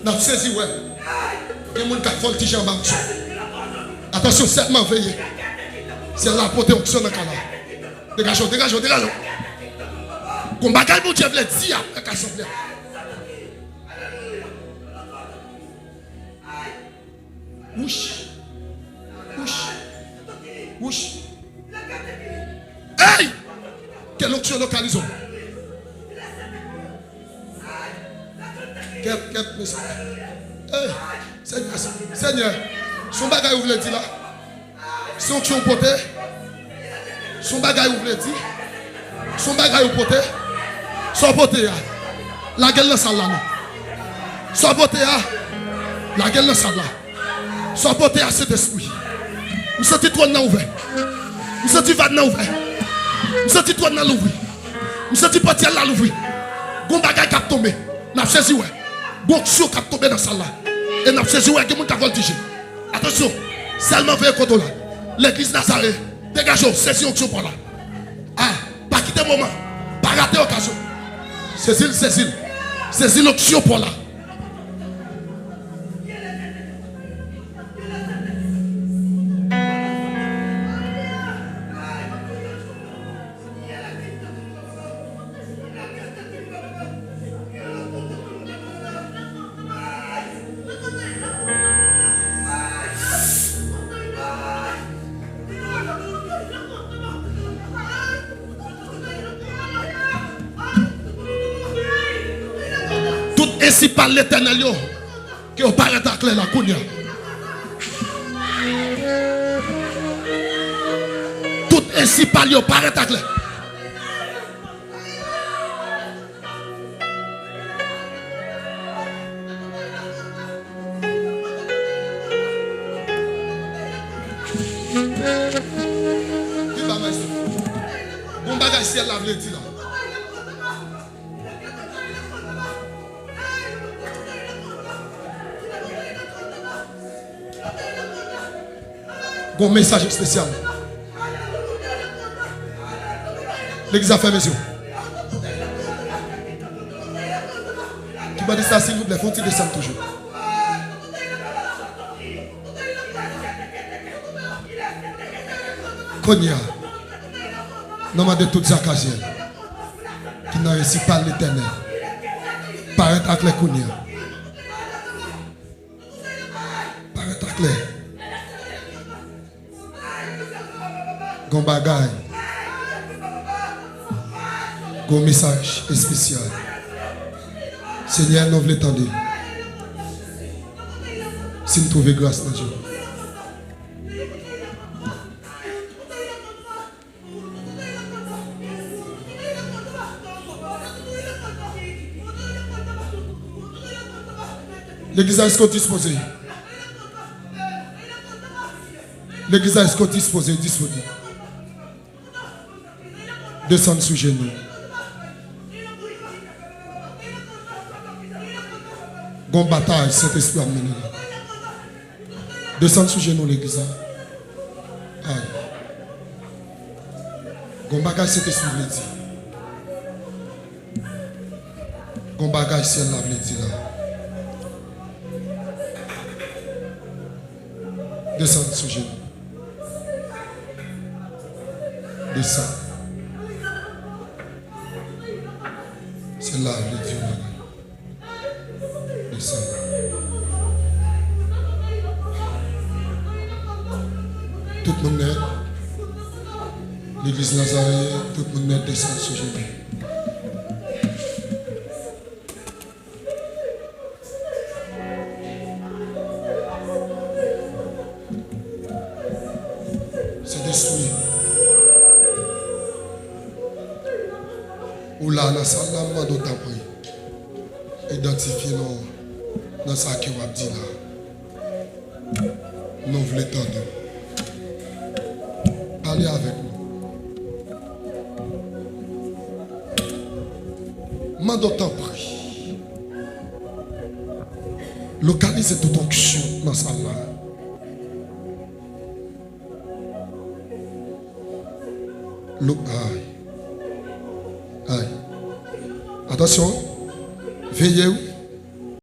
N'a saisi, ouais. Il y a des gens qui font le tige en bas. Attention, seulement veillez. C'est la protection dans le cas là. Dégageons, dégageons, dégageons. Qu'on bagaille pour Dieu, le dire après l'assemblée. Ouch. Ouch. Ouch. Hey! Quelle option localisons? Quel message? Hey! Seigneur, son bagage vous voulez dire là? Son option portée? Son bagage vous voulez dire? Son bagage vous portez? Son portée là? La gueule dans salle là non? Son portée là? La gueule dans salle là? Son portée à cet esprit? Vous sentez toi dans ouvert? Vous sentez va dans ouvert? Vous sentez toi dans l'ouvrir? Vous sentez partir là l'ouvrir? Gon bagage qui a tombé? N'a saisi ouais? Bon chose qui a tombé dans salle là? Et n'a saisi ouais? Quelqu'un qui a voltigé? Attention, seulement veillez contre là. L'église Nazareth, dégageons, saisis l'onction pour là. Ah, pas quitter le moment, pas rater l'occasion. Saisis l'onction pour là. Ainsi par l'éternel, que vous paraît à clair la counia. Tout ainsi par lui, paraît à clair. Qui va maître? Bon bagage ciel la vle dit là. Un message spécial. L'église a fait mes yeux. Qui m'a dit ça, s'il vous plaît, faut-il descendre toujours. Konya, nom de toutes occasions, qui n'a réussi pas l'éternel, paraît à clair Konya. Paraît à clair. Gon bagay, gon message spécial. Seigneur, nous voulons tendre. Si nous trouvons grâce dans Dieu. L'église est disposée. L'église est disposée, disponible. Descendre sous genoux. Gon bataille, Saint-Esprit a mené. Descendre sous genoux, l'église. Aïe. Gon bagage, Saint-Esprit a dit. Gon bagage, ciel la dit là. Descendre sous genoux. Descends. C'est là le Dieu. Descends. Tout le monde est. L'église Nazareth, tout le monde est descend sous genoux. C'est détruit. Ou là, dans sa lame, d'autant plus. Identifiez-nous dans ce que vous avez dit là. Nous voulons tendre. Parlez avec nous. Mais d'autant plus. Localisez toute onction dans sa lame. Aïe. Aïe. Attention. Veillez.